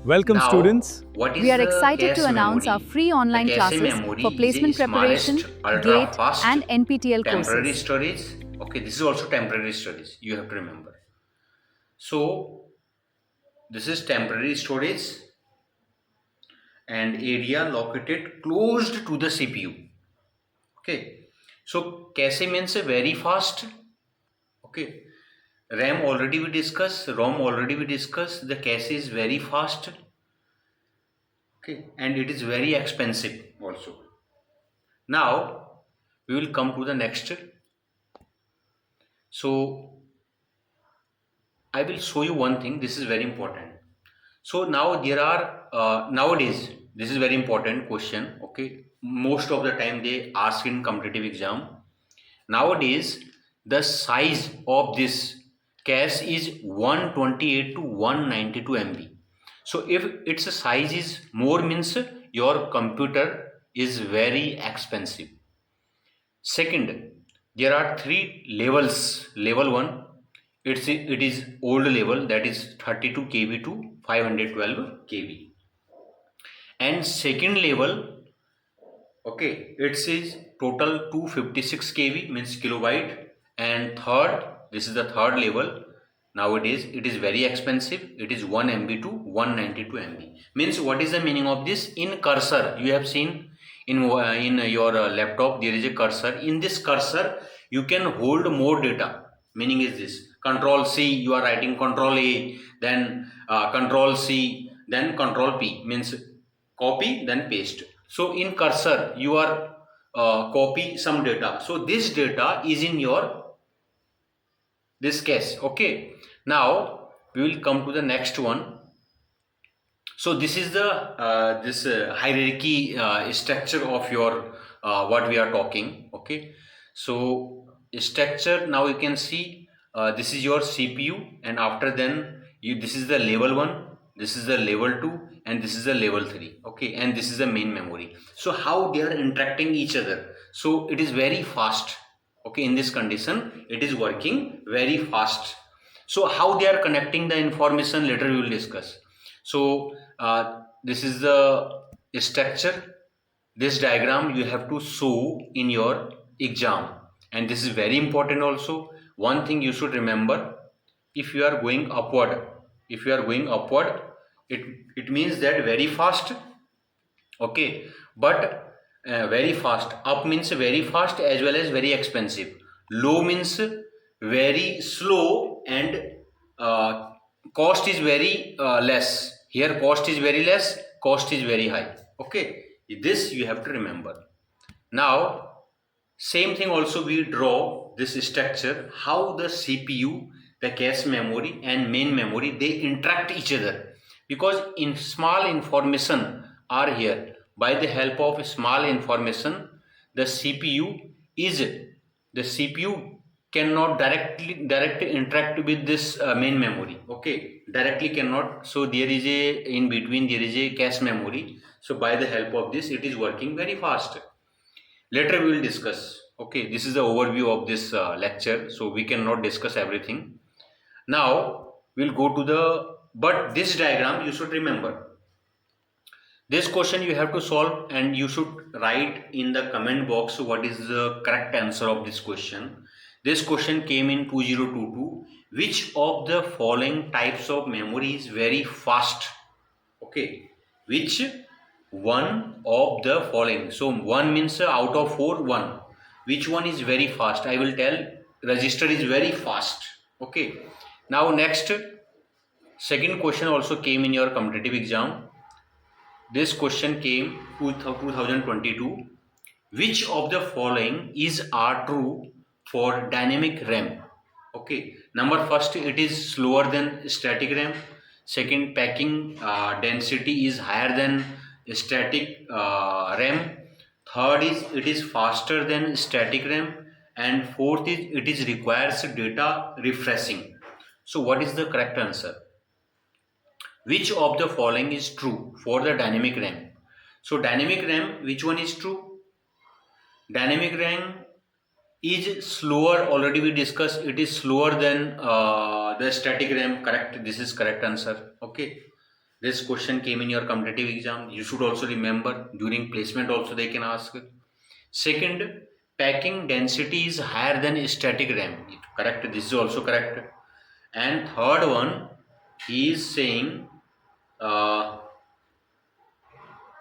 Welcome, Now, students. what is We are the excited to cache announce our memory? free The online cache classes memory for is placement the preparation, smallest, ultra GATE, fast, and NPTEL temporary courses. storage. Okay, this is also temporary storage. You have to remember. So, this is temporary storage and area located closed to the CPU. Okay, so cache means very fast. Okay, RAM already we discussed, ROM already we discussed. The cache is very fast. Okay, and it is very expensive also. Now we will come to the next. So I will show you one thing. This is very important. So now there are nowadays this is very important question. Okay, most of the time they ask in competitive exam. Nowadays the size of this cache is 128 to 192 MB. So if its size is more means your computer is very expensive. Second, there are three levels. Level 1, it is old level, that is 32 KB to 512 KB. And second level, okay, it is total 256 KB means kilobyte. And third, this is the third level. Nowadays it is very expensive. It is 1 MB to 192 MB. Means what is the meaning of this? In cursor you have seen in your laptop there is a cursor. In this cursor you can hold more data. Meaning is this: Control C, you are writing Control A, then Control C, then Control P, means copy then paste. So in cursor you are copy some data. So this data is in your this case. Okay, now we will come to the next one. So this is the this hierarchy structure of your what we are talking. Okay, so structure, now you can see this is your CPU, and after then you, this is the level 1, this is the level 2, and this is the level 3. Okay, and this is the main memory. So how they are interacting each other? So it is very fast. Okay, in this condition it is working very fast. So how they are connecting the information, later we will discuss. So this is the structure. This diagram you have to show in your exam, and this is very important also. One thing you should remember: if you are going upward, if you are going upward, it means that very fast. Okay, but very fast. Up means very fast as well as very expensive. Low means very slow, and uh, cost is very less. Here cost is very less, cost is very high. Okay, this you have to remember. Now same thing also we draw this structure, how the CPU, the cache memory and main memory, they interact each other, because in small information are here. By the help of small information, the CPU is the CPU cannot directly interact with this main memory. Okay, directly cannot. So there is a in between, there is a cache memory. So by the help of this it is working very fast. Later we will discuss. Okay, this is the overview of this lecture, so we cannot discuss everything. Now we'll go to the, but this diagram you should remember. This question you have to solve, and you should write in the comment box what is the correct answer of this question. This question came in 2022. Which of the following types of memory is very fast? Okay, which one of the following? So one means out of 4, 1. Which one is very fast? I will tell. Register is very fast. Okay, now next, second question also came in your competitive exam. This question came 2022. Which of the following is are true for dynamic RAM? Okay, number first, it is slower than static RAM. Second, packing density is higher than static RAM. Third is it is faster than static RAM. And fourth is it is requires data refreshing. So what is the correct answer? Which of the following is true for the dynamic RAM? So dynamic RAM, which one is true? Dynamic RAM is slower. Already we discussed, it is slower than the static RAM. Correct. This is correct answer. Okay. This question came in your competitive exam. You should also remember. During placement also they can ask. Second, packing density is higher than static RAM. Correct. This is also correct. And third one, he is saying uh,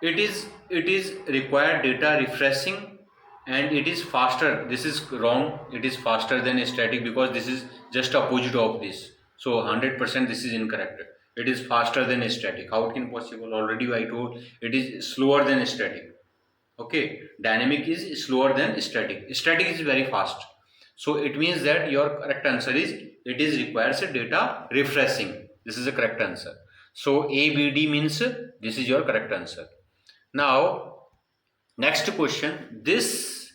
it is required data refreshing and it is faster. This is wrong. It is faster than static because this is just opposite of this. So 100% this is incorrect. It is faster than static. How it can possible? Already I told it is slower than static. Okay, dynamic is slower than static. Static is very fast. So it means that your correct answer is it is requires a data refreshing. This is the correct answer. So A, B, D means this is your correct answer. Now, next question. This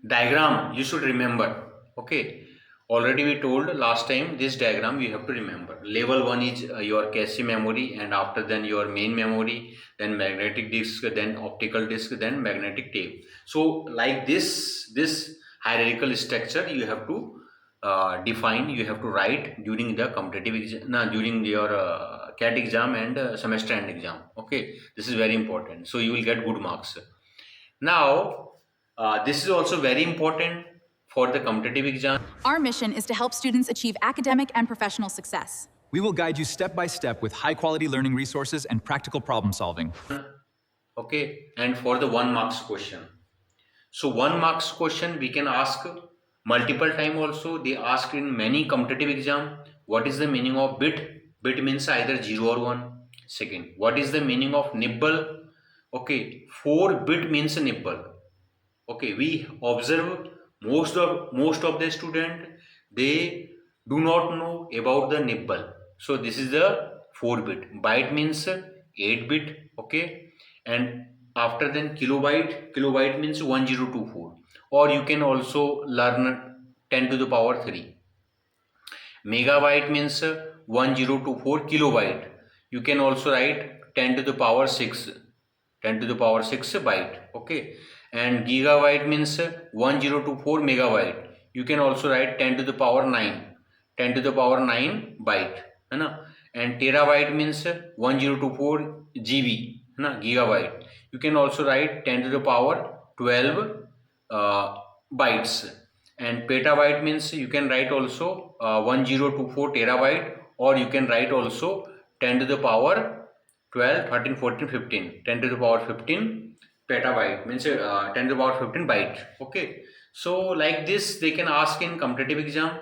diagram you should remember. Okay, already we told last time this diagram you have to remember. Level 1 is your cache memory, and after then your main memory, then magnetic disk, then optical disk, then magnetic tape. So like this hierarchical structure you have to define, you have to write during the competitive exam, during your CAT exam and semester end exam. Okay, this is very important. So you will get good marks. Now, this is also very important for the competitive exam. Our mission is to help students achieve academic and professional success. We will guide you step by step with high-quality learning resources and practical problem solving. Okay, and for the 1 marks question. So 1 marks question we can ask multiple time also. They ask in many competitive exam, what is the meaning of bit? Bit means either 0 or 1. Second, what is the meaning of nibble? Okay, 4 bit means nibble. Okay, we observe most of the student, they do not know about the nibble. So this is the 4 bit. Byte means 8 bit. Okay, and after then kilobyte means 1024, or you can also learn 10 to the power 3. Megabyte means 1024 kilobyte. You can also write 10 to the power 6 byte. Okay, and gigabyte means 1024 megabyte. You can also write 10 to the power 9 byte, है ना. And terabyte means 1024 GB, है ना, gigabyte. You can also write 10 to the power 12 bytes. And petabyte means you can write also 1024 terabyte, or you can write also 10 to the power 12, 13, 14, 15. 10 to the power 15 petabyte means 10 to the power 15 byte. Okay, so like this they can ask in competitive exam.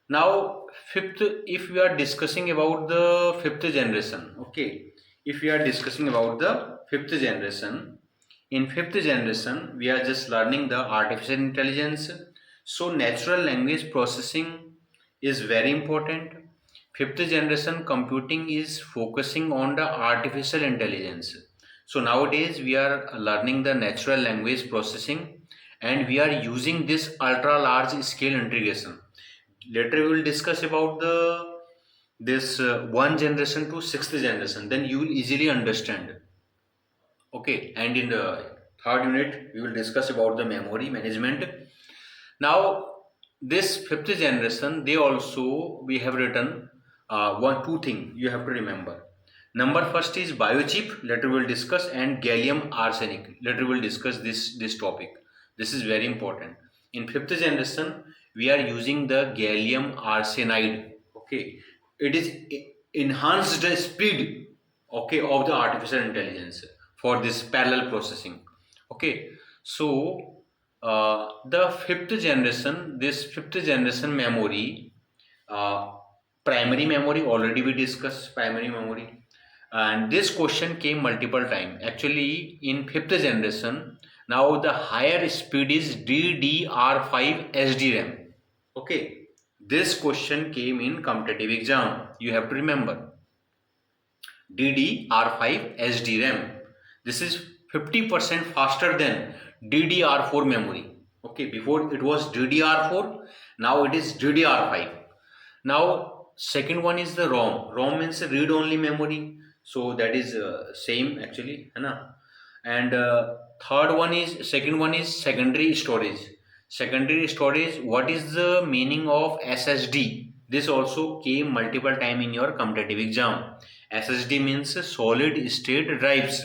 Now fifth, if we are discussing about the 5th generation. Okay, if we are discussing about the 5th generation, in 5th generation we are just learning the artificial intelligence. So natural language processing is very important. 5th generation computing is focusing on the artificial intelligence. So nowadays we are learning the natural language processing, and we are using this ultra large scale integration. Later we will discuss about this 1 generation to 6th generation, then you will easily understand. Okay, and in the 3rd unit we will discuss about the memory management. Now this 5th generation, they also, we have written two things you have to remember. Number first is biochip, later we will discuss, and gallium arsenic, later we will discuss this topic. This is very important. In 5th generation we are using the gallium arsenide. Okay, it is enhanced the speed, okay, of the artificial intelligence for this parallel processing. Okay, so the 5th generation, this 5th generation memory, primary memory, already we discussed primary memory, and this question came multiple time. Actually in 5th generation, now the higher speed is DDR5 SDRAM. Okay, this question came in competitive exam, you have to remember. DDR5 SDRAM, this is 50% faster than DDR4 memory. Okay, before it was DDR4, now it is DDR5. Now second one is the ROM means read only memory, so that is same actually, है ना. And second one is secondary storage. What is the meaning of SSD? This also came multiple time in your competitive exam. SSD means solid state drives.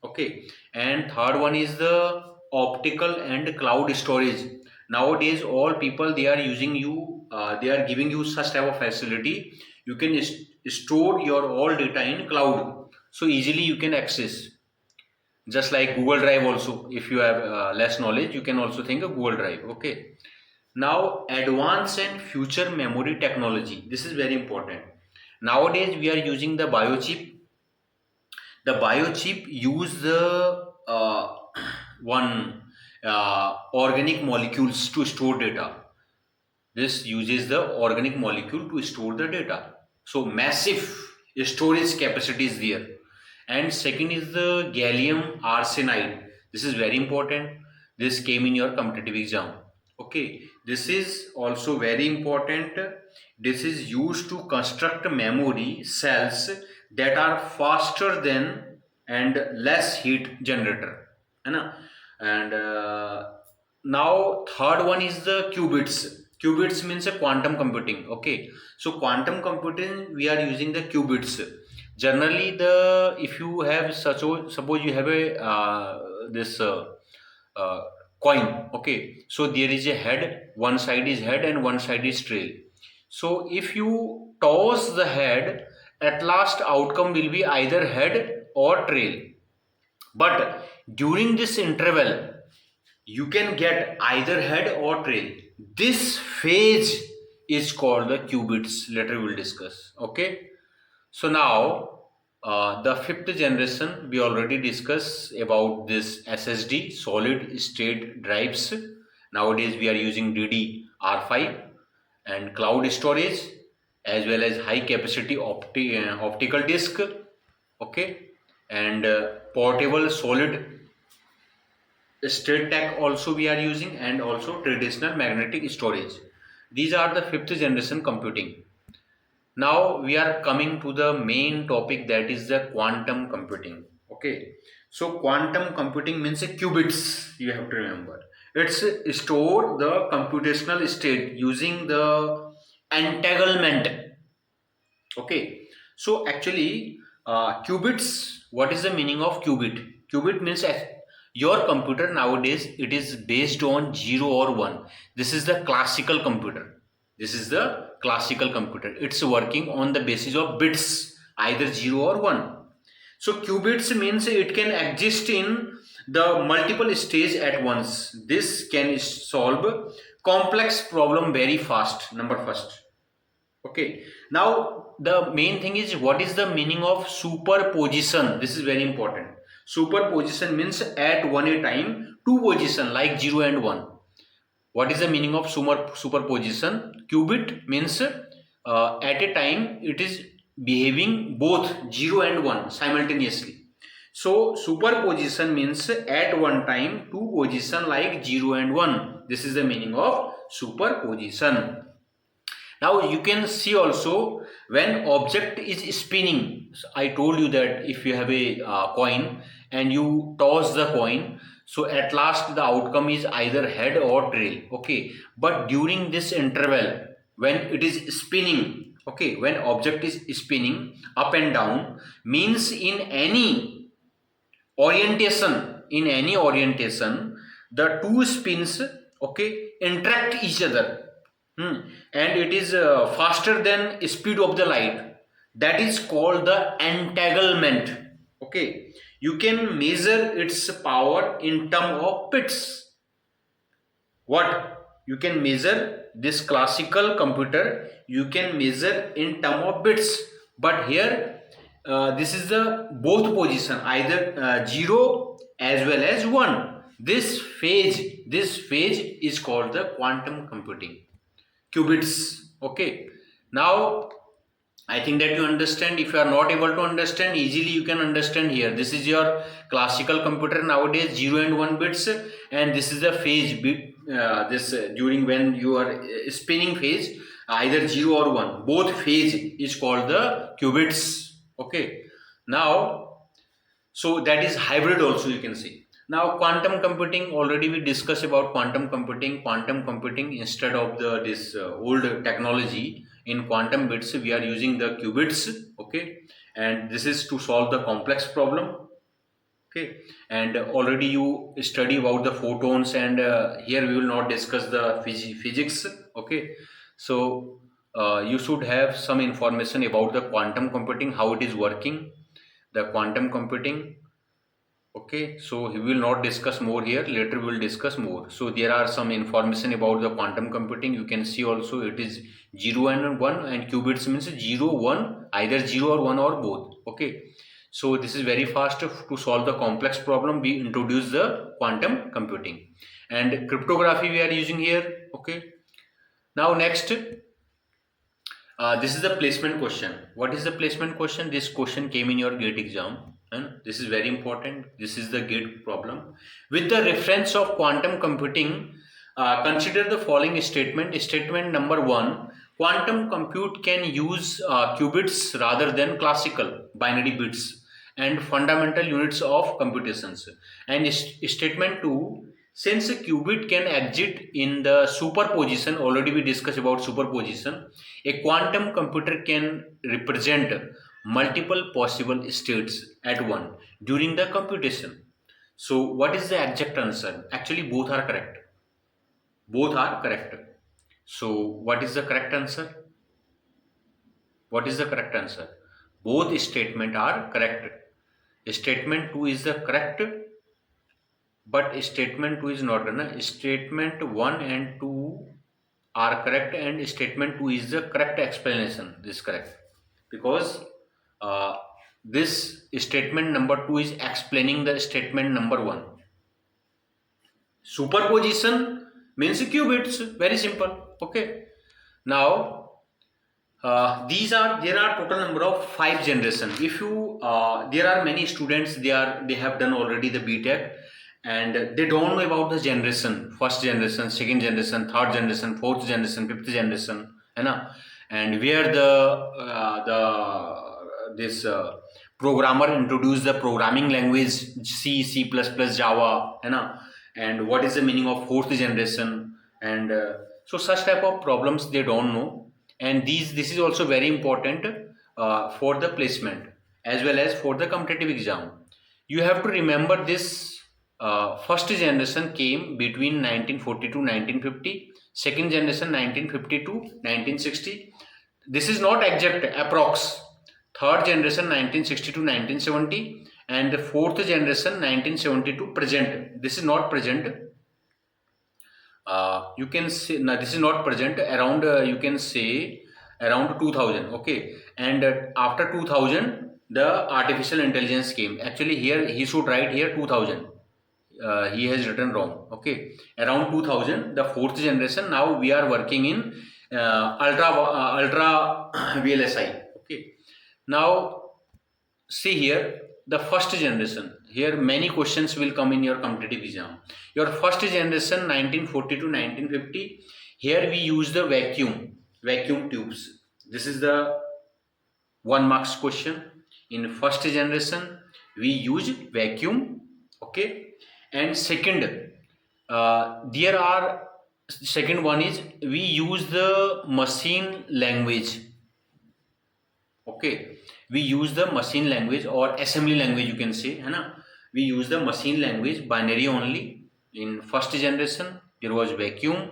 Okay, and third one is the optical and cloud storage. Nowadays all people they are using they are giving you such type of facility. You can store your all data in cloud, so easily you can access, just like Google Drive also. If you have less knowledge, you can also think of Google Drive. Okay, now advanced and future memory technology, this is very important. Nowadays we are using the biochip. The biochip use the one organic molecules to store data. This uses the organic molecule to store the data. So massive storage capacity is there. And second is the gallium arsenide. This is very important. This came in your competitive exam. Okay, this is also very important. This is used to construct memory cells that are faster than and less heat generator. है ना? And now third one is the qubits. Qubits means a quantum computing. Okay, so quantum computing we are using the qubits. Generally, the if you have suppose you have a this coin. Okay, so there is a head. One side is head and one side is tail. So if you toss the head, at last outcome will be either head or tail. But during this interval, you can get either head or tail. This phase is called the qubits. Later we will discuss. Okay. So now the fifth generation we already discussed about this SSD, solid state drives. Nowadays we are using DDR5 and cloud storage as well as high capacity optical disk. Okay, and portable solid state tech also we are using, and also traditional magnetic storage. These are the fifth generation computing. Now we are coming to the main topic, that is the quantum computing. Okay, so quantum computing means a qubits, you have to remember. It's store the computational state using the entanglement. Okay, so actually qubits, what is the meaning of qubit? Qubit means your computer nowadays, it is based on 0 or 1. This is the classical computer. This is the classical computer. It's working on the basis of bits, either 0 or 1. So qubits means it can exist in the multiple stage at once. This can solve complex problem very fast. Number first. Okay. Now the main thing is, what is the meaning of superposition? This is very important. Superposition means at one a time two position like 0 and 1. What is the meaning of superposition? Qubit means at a time it is behaving both 0 and 1 simultaneously. So superposition means at one time two position like 0 and 1. This is the meaning of superposition. Now you can see also when object is spinning. I told you that if you have a coin and you toss the coin, so at last the outcome is either head or tail. Okay, but during this interval when it is spinning, okay, when object is spinning up and down, means in any orientation, the two spins, okay, interact each other. And it is faster than speed of the light. That is called the entanglement. Okay, you can measure its power in terms of bits. What you can measure this classical computer, you can measure in terms of bits. But here this is the both position, either 0 as well as 1. This phase is called the quantum computing. Qubits. Okay, now I think that you understand. If you are not able to understand, easily you can understand here. This is your classical computer nowadays, 0 and 1 bits, and this is the phase bit. During when you are spinning phase, either 0 or 1, both phase is called the qubits. Okay, now so that is hybrid also, you can see. Now quantum computing, already we discussed about quantum computing. Quantum computing, instead of this old technology in quantum bits, we are using the qubits. Okay, and this is to solve the complex problem. Okay, and already you study about the photons, and here we will not discuss the physics. Okay, so you should have some information about the quantum computing, how it is working, the quantum computing. Okay, so we will not discuss more here, later we will discuss more. So there are some information about the quantum computing. You can see also it is 0 and 1, and qubits means 0 1, either 0 or 1 or both. Okay, so this is very fast. To solve the complex problem, we introduce the quantum computing, and cryptography we are using here. Okay, now next, this is the placement question. What is the placement question? This question came in your GATE exam, and this is very important. This is the GATE problem. With the reference of quantum computing, consider the following statement. Statement number 1: quantum compute can use qubits rather than classical binary bits and fundamental units of computations. And statement 2: since a qubit can exist in the superposition, already we discussed about superposition, a quantum computer can represent multiple possible states at once during the computation. So what is the exact answer? Actually both are correct. Both are correct. So what is the correct answer? What is the correct answer? Both statements are correct. Statement 2 is the correct, but statement 2 is not correct. Statement 1 and 2 are correct, and statement 2 is the correct explanation. This is correct because this statement number 2 is explaining the statement number 1. Superposition means qubits, very simple. Okay, now there are total number of 5 generations. If you there are many students, they have done already the BTech, and they don't know about the generation, first generation, second generation, third generation, fourth generation, fifth generation, and where this programmer introduced the programming language C, C++, Java, and what is the meaning of fourth generation, and so such type of problems they don't know, and this is also very important for the placement as well as for the competitive exam. You have to remember this. First generation came between 1940 to 1950, second generation 1950 to 1960. This is not exact, approx. Third generation 1960 to 1970, and the fourth generation 1970 to present. This is not present. You can say, no, this is not present, around you can say around 2000. Okay, and after 2000 the artificial intelligence came. Actually here he should write here 2000. He has written wrong. Okay, around 2000 the fourth generation. Now we are working in ultra VLSI. Okay, now see here the first generation. Here many questions will come in your competitive exam. Your first generation 1940 to 1950. Here we use the vacuum tubes. This is the 1 marks question. In first generation we use vacuum. Okay, and second second one is we use the machine language. Okay, we use the machine language or assembly language, you can say, we use the machine language, binary only. In first generation there was vacuum,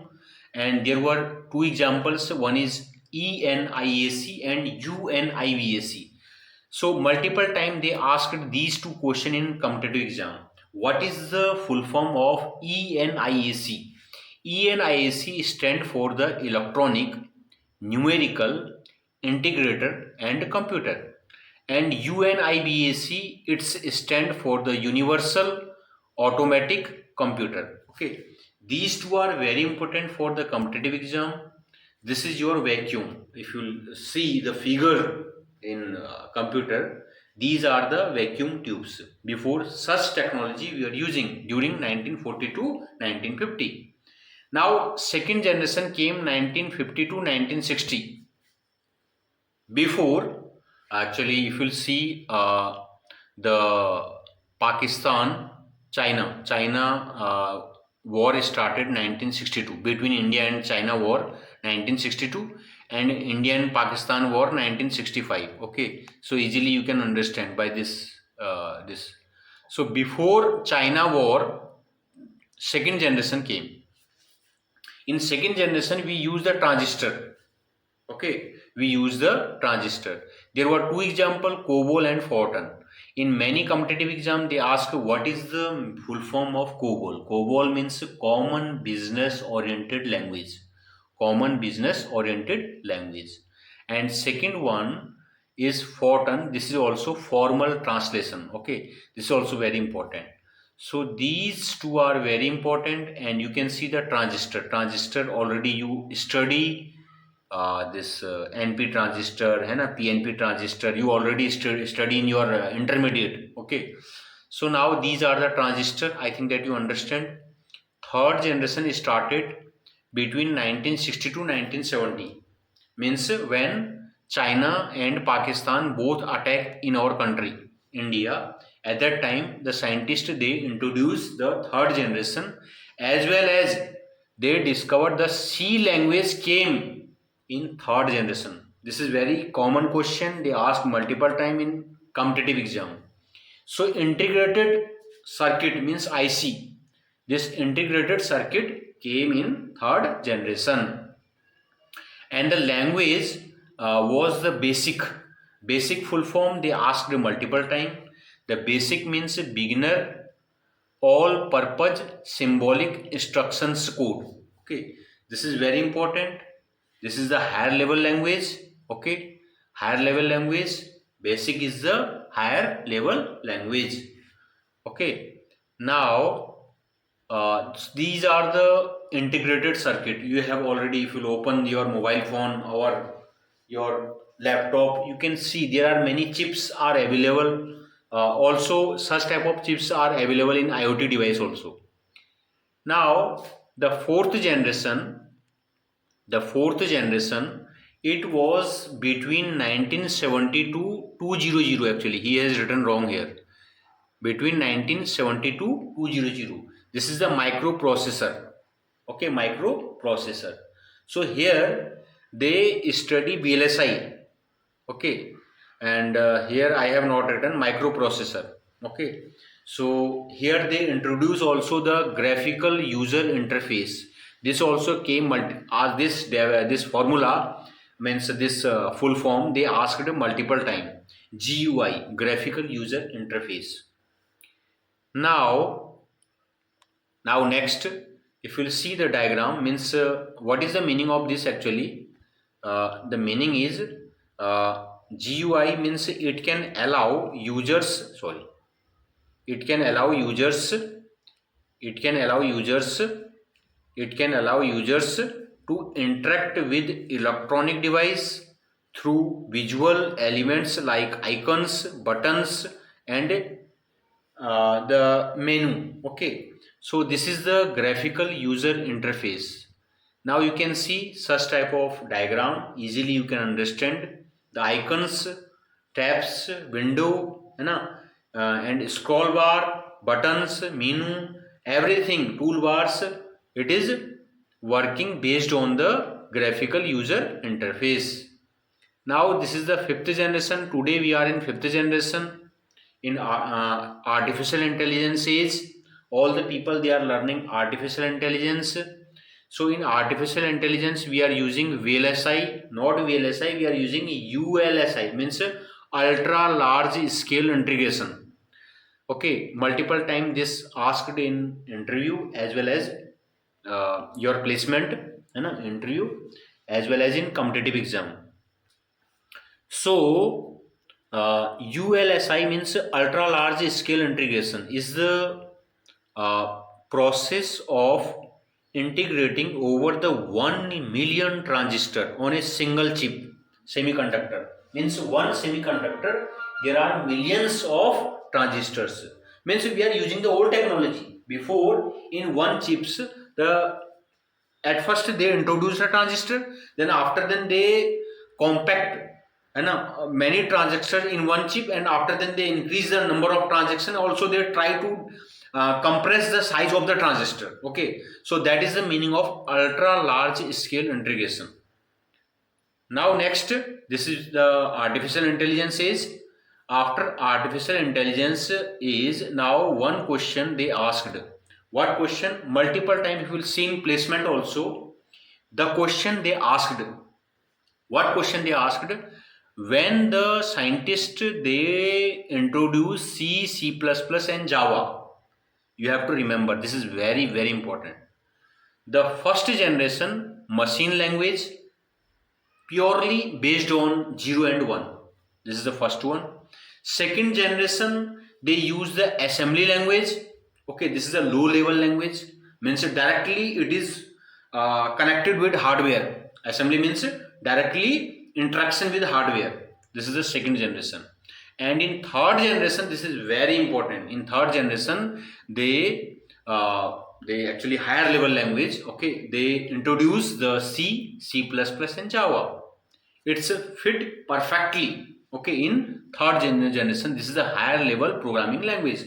and there were 2 examples. One is ENIAC and UNIVAC. So multiple time they asked these 2 questions in competitive exam. What is the full form of ENIAC? ENIAC stand for the electronic, numerical, integrator and computer, and UNIVAC it's stand for the universal automatic computer. Okay, these 2 are very important for the competitive exam. This is your vacuum. If you see the figure in computer, these are the vacuum tubes. Before such technology we are using during 1940 to 1950. Now second generation came 1950 to 1960. Before, actually if you see the Pakistan China war started 1962, between India and China war 1962, and India and Pakistan war 1965. Okay, so easily you can understand by this. So before China war, second generation came. In second generation, we use the transistor. Okay, we use the transistor. There were two examples, COBOL and Fortran. In many competitive exam, they ask what is the full form of COBOL. COBOL means Common Business Oriented Language. Common Business Oriented Language. And second one is Fortran. This is also formal translation. Okay, this is also very important. So these two are very important, and you can see the transistor. Transistor already you study this NP transistor है ना, PNP transistor you already study in your intermediate. Okay, so now these are the transistor. I think that you understand. Third generation started between 1960 to 1970, means when China and Pakistan both attacked in our country India. At that time the scientists they introduced the third generation, as well as they discovered the C language came in third generation. This is very common question, they ask multiple time in competitive exam. So integrated circuit means IC. This integrated circuit came in third generation, and the language was the basic. Basic full form they asked multiple time. The basic means beginner all purpose symbolic instructions code. Okay, this is very important. This is the higher level language. Okay, higher level language. Basic is the higher level language. Okay, now these are the integrated circuit. You have already, if you open your mobile phone or your laptop, you can see there are many chips are available. Also such type of chips are available in IoT device also. Now the fourth generation, it was between 1970 to 200. Actually he has written wrong here, between 1970 to 200. This is the microprocessor. Okay, microprocessor. So here they study VLSI. Okay, and here I have not written microprocessor. Okay, so here they introduce also the graphical user interface. This also came this formula means this full form they asked multiple time. GUI, graphical user interface. Now next, if you will see the diagram, means what is the meaning of this actually? The meaning is GUI means it can allow users to interact with electronic device through visual elements like icons, buttons, and the menu. Okay, so this is the graphical user interface. Now you can see such type of diagram, easily you can understand the icons, tabs, window, and scroll bar, buttons, menu, everything, toolbars, it is working based on the graphical user interface. Now this is the fifth generation. Today we are in fifth generation. In artificial intelligence age, all the people they are learning artificial intelligence. So in artificial intelligence we are using VLSI, not VLSI, we are using ULSI, means ultra large scale integration. Okay, multiple time this asked in interview as well as your placement interview as well as in competitive exam. So ULSI means ultra large scale integration is the process of integrating over the 1 million transistor on a single chip semiconductor. Means one semiconductor there are millions of transistors. Means we are using the old technology. Before in one chips at first they introduced a transistor, then after then they compact many transistors in one chip, and after then they increase the number of transistors. Also they try to compress the size of the transistor. Okay, so that is the meaning of ultra large scale integration. Now next, this is the artificial intelligence is. After artificial intelligence is now one question they asked. What question? Multiple times you will see in placement also. The question they asked. What question they asked? When the scientists they introduce C, C++ and Java. You have to remember this is very very important. The first generation machine language purely based on 0 and 1. This is the first one. Second generation they use the assembly language. Okay, this is a low level language, means directly it is connected with hardware. Assembly means directly interaction with hardware. This is the second generation. And in third generation, this is very important. In third generation they actually higher level language. Okay, they introduce the C, C++ and Java. It's fit perfectly. Okay, in third generation, this is a higher level programming language.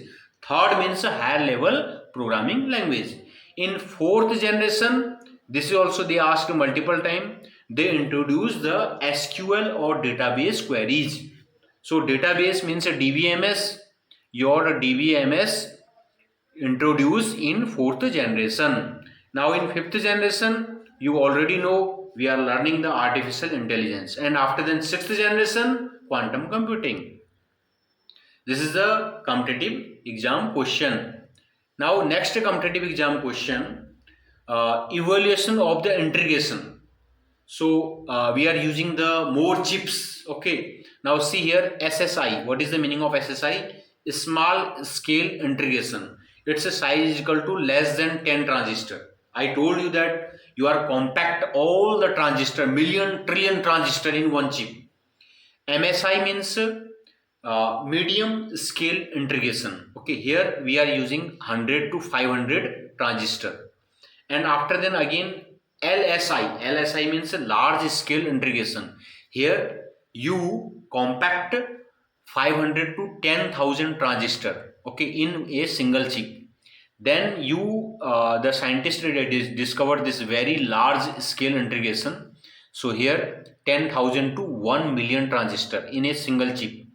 Third means a higher level programming language. In fourth generation, this is also they ask multiple time. They introduce the SQL or database queries. So database means a DBMS. Your DBMS introduced in fourth generation. Now in fifth generation, you already know we are learning the artificial intelligence, and after then sixth generation, quantum computing. This is the competitive exam question. Now next competitive exam question, evaluation of the integration. So we are using the more chips. Okay, now see here SSI. What is the meaning of SSI? Small scale integration. Its size is equal to less than 10 transistor. I told you that you are compact all the transistor, million trillion transistor in one chip. MSI means medium scale integration. Okay, here we are using 100 to 500 transistor. And after then again LSI means a large scale integration. Here you compact 500 to 10,000 transistor, okay, in a single chip. Then the scientists discovered this very large scale integration. So here 10,000 to 1 million transistor in a single chip.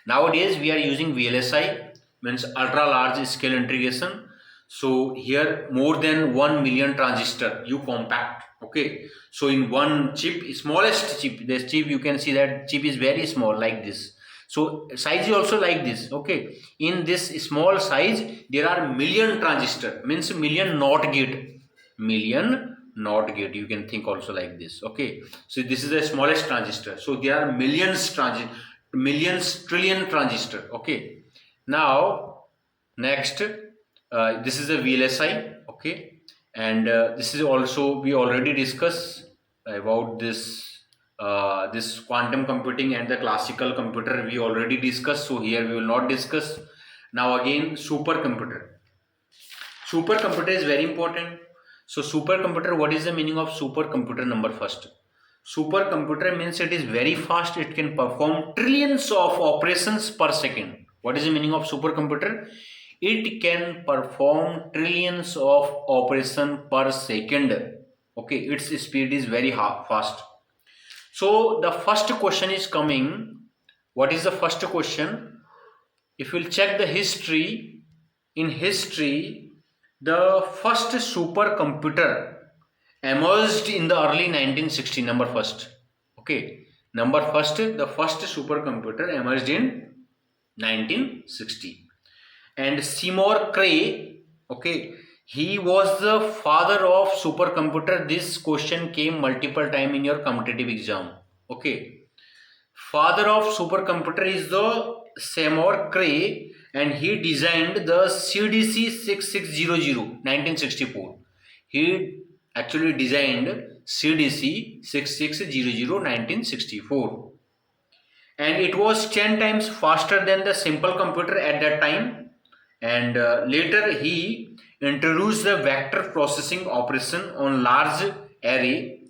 Nowadays we are using VLSI, means ultra large scale integration. So here more than 1 million transistor you compact. Okay, so in one chip, smallest chip, this chip you can see that chip is very small like this. So size is also like this. Okay, in this small size there are million transistor, means million NOT gate, you can think also like this. Okay, so this is the smallest transistor. So there are millions trillion transistor. Okay, now next this is a VLSI. Okay, and this is also we already discussed about this this quantum computing and the classical computer we already discussed, so here we will not discuss. Now again supercomputer is very important. So supercomputer, what is the meaning of supercomputer? Number first, supercomputer means it is very fast, it can perform trillions of operations per second. What is the meaning of supercomputer? It can perform trillions of operations per second. Okay, its speed is very fast. So the first question is coming. What is the first question? If we'll check the history, in history, the first supercomputer emerged in the early 1960s. Number first. Okay, number first, the first supercomputer emerged in 1960. And Seymour Cray, okay, he was the father of supercomputer. This question came multiple time in your competitive exam. Okay, father of supercomputer is the Seymour Cray, and he designed the CDC 6600 1964. He actually designed CDC 6600 1964, and it was 10 times faster than the simple computer at that time. And later he introduced the vector processing operation on large array.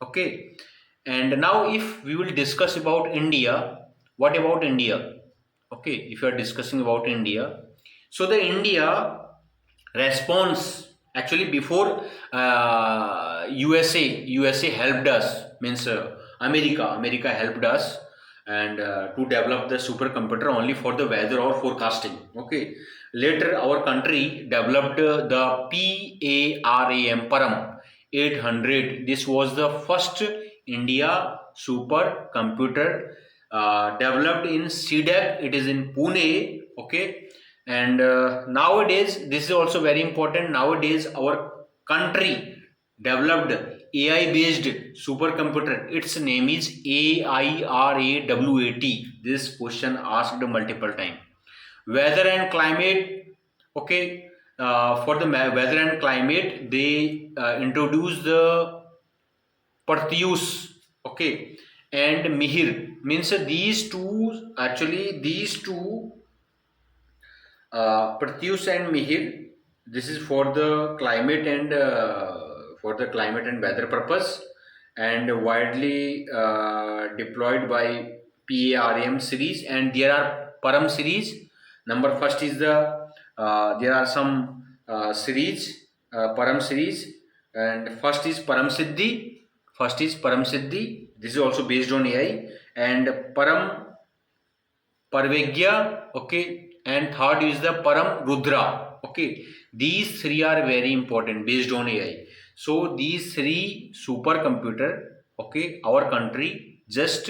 Okay, and now if we will discuss about India, what about India? Okay, if you are discussing about India, so the India response, actually before USA helped us, means America helped us and to develop the supercomputer only for the weather or forecasting. Okay. Later, our country developed the Param 800. This was the first India supercomputer developed in CDEC. It is in Pune. Okay. And nowadays, this is also very important. Nowadays, our country developed AI based supercomputer. Its name is AIRAWAT. This question asked multiple times. Weather and climate. Okay, for the weather and climate, they introduced the Perseus. Okay, and Mihir, means these two, actually these two, Perseus and Mihir. This is for the climate and weather purpose, and widely deployed by PARM series. And there are Param series. Number first is the there are some series, Param series, and first is Param Siddhi. This is also based on AI, and Param Parvegya. Okay, and third is the Param Rudra. Okay, these three are very important based on AI. So these three supercomputer, okay, our country just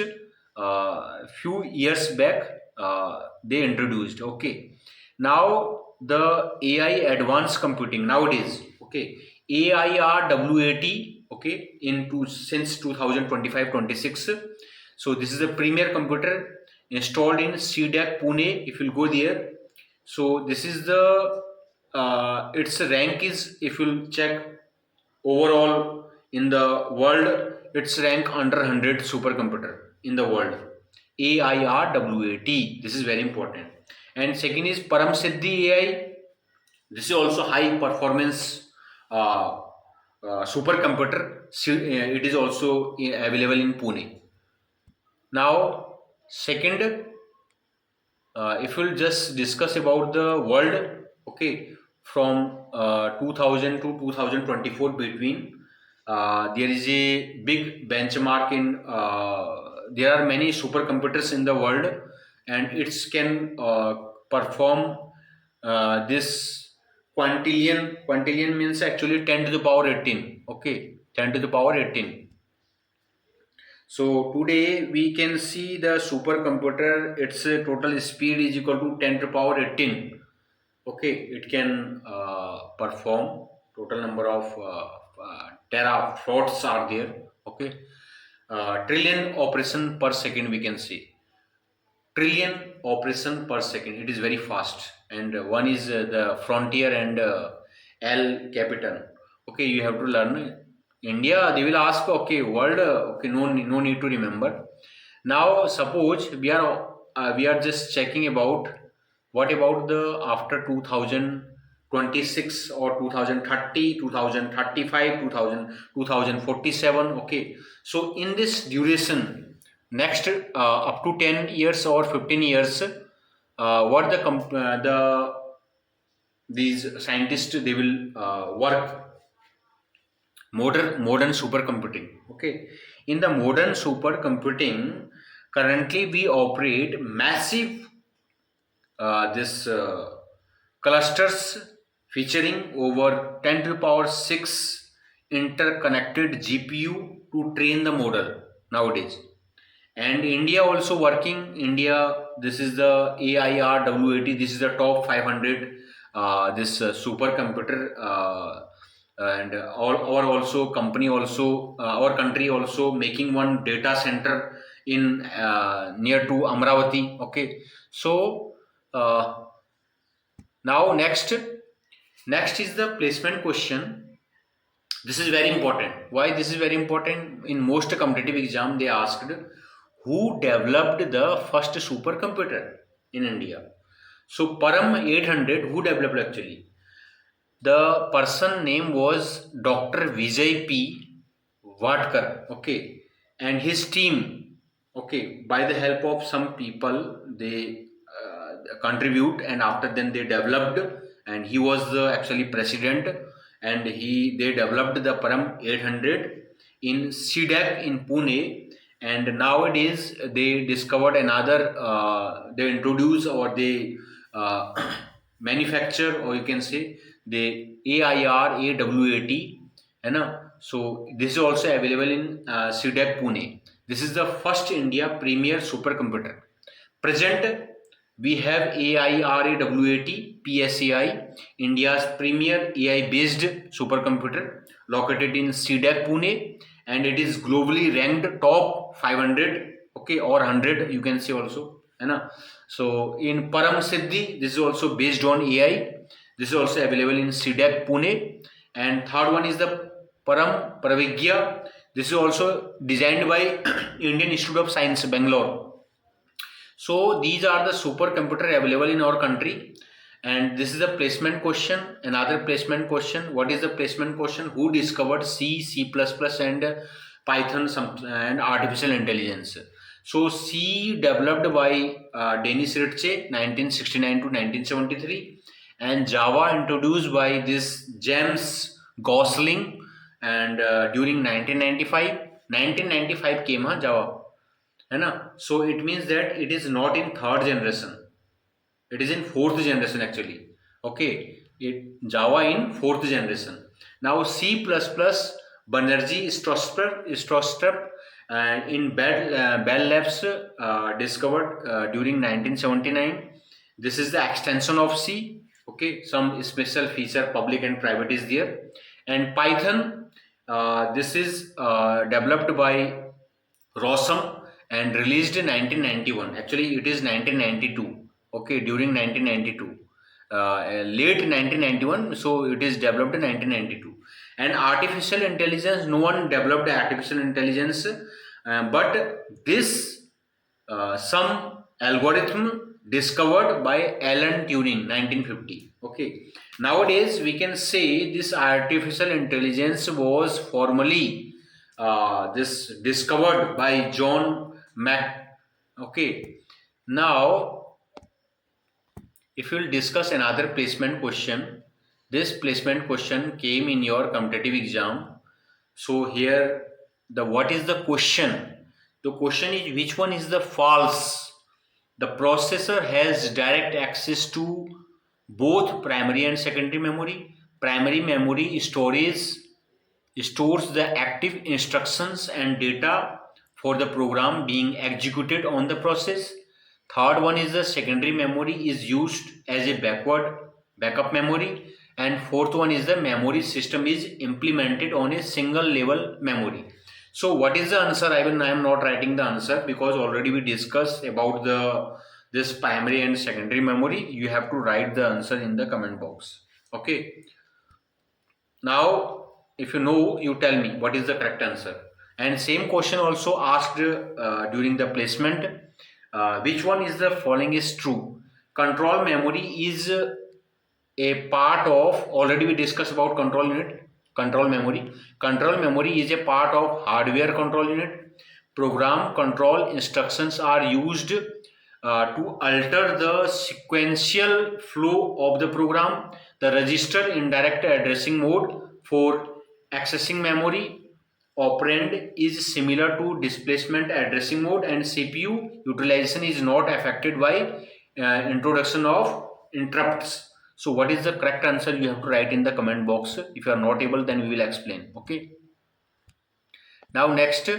few years back they introduced. Okay, now the AI advanced computing nowadays. Okay, AIRWAT. Okay, since 2025-26. So this is a premier computer installed in CDEC Pune. If you go there, so this is the its rank is, if you check overall in the world, its rank under 100 supercomputer in the world. AIRWAT. This is very important. And second is Param Siddhi AI. This is also high performance supercomputer. It is also available in Pune. Now, second, if we'll just discuss about the world, okay, from 2000 to 2024 between, there is a big benchmark in, there are many supercomputers in the world, and it can perform this quintillion means actually 10 to the power 18. Okay, 10 to the power 18. So today we can see the supercomputer, its total speed is equal to 10 to the power 18. Okay, it can perform total number of teraflops are there. Okay, trillion operation per second we can see. Trillion operation per second. It is very fast. And one is the frontier and El Capitan. Okay, you have to learn. India, they will ask, okay, world, okay, no need to remember. Now, suppose we are just checking about what about the after 2026 or 2030, 2035, 2047. Okay, so in this duration, next up to 10 years or 15 years, what these scientists they will work modern supercomputing. Okay, in the modern supercomputing, currently we operate massive this clusters featuring over 10 to the power 6 interconnected GPU to train the model nowadays. And India also working. India, this is the AIRWAT. This is the top 500 this supercomputer. And our also company also our country also making one data center in near to Amravati. Okay, so now next is the placement question. This is very important. Why this is very important? In most competitive exam they asked who developed the first supercomputer in India. So Param 800, who developed actually? The person name was Dr. Vijay P. Vadkar. Okay, and his team. Okay, by the help of some people, they contribute, and after then they developed, and he was the actually president, and they developed the Param 800 in CDEC in Pune, and nowadays they discovered another, they introduce or they manufacture, or you can say the AIR AWAT, है ना. So this is also available in CDEC Pune. This is the first India premier supercomputer. Present we have AIRAWAT PSAI, India's premier AI based supercomputer located in CDEC Pune, and it is globally ranked top 500, okay, or 100 you can say also, है ना. So in Param Siddhi, this is also based on AI. This is also available in CDEC Pune. And third one is the Param Pravigya. This is also designed by Indian Institute of Science, Bangalore. So these are the supercomputer available in our country. And this is a placement question. Another placement question. What is the placement question? Who discovered C, C++, and Python and artificial intelligence? So C developed by Denis Ritchie 1969 to 1973, and Java introduced by this James Gosling and during 1995 came Java, है ना. So it means that it is not in third generation, it is in fourth generation actually, okay. Java in fourth generation. Now C++, Banerjee Strostrup in Bell Labs discovered during 1979. This is the extension of C, okay. Some special feature, public and private, is there. And Python, this is developed by Rossum and released in 1991. Actually it is 1992, okay, during 1992, late 1991, so it is developed in 1992. And artificial intelligence, no one developed artificial intelligence, but this some algorithm discovered by Alan Turing 1950, okay. Nowadays we can say this artificial intelligence was formally this discovered by John Mack, okay. Now if you will discuss another placement question, this placement question came in your competitive exam. So here the what is the question? The question is which one is the false? The processor has direct access to both primary and secondary memory. Primary memory stores the active instructions and data for the program being executed on the process. Third one is the secondary memory is used as a backup memory. And fourth one is the memory system is implemented on a single level memory. So what is the answer? I am not writing the answer because already we discussed about this primary and secondary memory. You have to write the answer in the comment box, okay. Now if you know, you tell me what is the correct answer. And same question also asked during the placement. Which one is the following is true? Control memory is a part of, already we discussed about control unit, control memory. Control memory is a part of hardware control unit. Program control instructions are used to alter the sequential flow of the program. The register in direct addressing mode for accessing memory operand is similar to displacement addressing mode, and CPU utilization is not affected by introduction of interrupts. So what is the correct answer? You have to write in the comment box. If you are not able, then we will explain, okay. Now next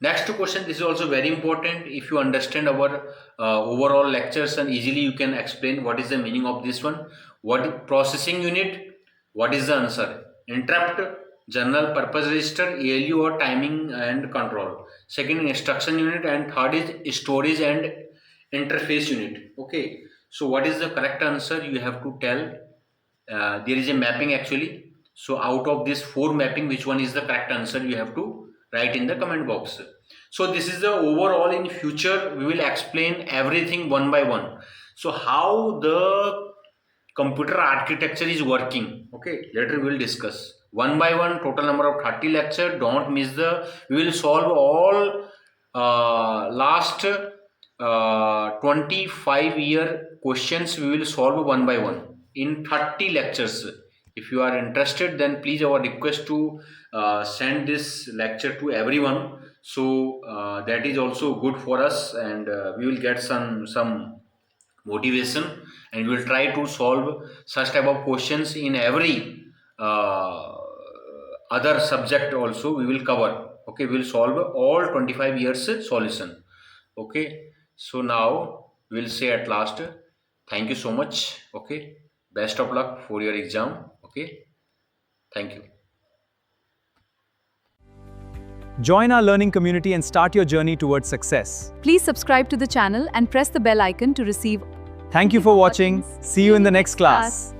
question, this is also very important. If you understand our overall lectures, and easily you can explain what is the meaning of this one. What processing unit? What is the answer? Interrupt, general purpose register, ALU or timing and control. Second, instruction unit, and third is storage and interface unit, okay. So what is the correct answer? You have to tell. There is a mapping actually. So out of this 4 mapping, which one is the correct answer? You have to write in the comment box. So this is the overall. In future we will explain everything one by one. So how the computer architecture is working, okay, later we will discuss one by one. Total number of 30 lecture. Don't miss we will solve all last 25-year questions. We will solve one by one in 30 lectures. If you are interested, then please, our request to send this lecture to everyone, So that is also good for us, and we will get some motivation, and we will try to solve such type of questions in every uh, other subject also we will cover. Okay, we will solve all 25 years solution. Okay, so now we will say at last, thank you so much. Okay, best of luck for your exam. Okay, thank you. Join our learning community and start your journey towards success. Please subscribe to the channel and press the bell icon to receive. Thank you for watching. See you in the next class.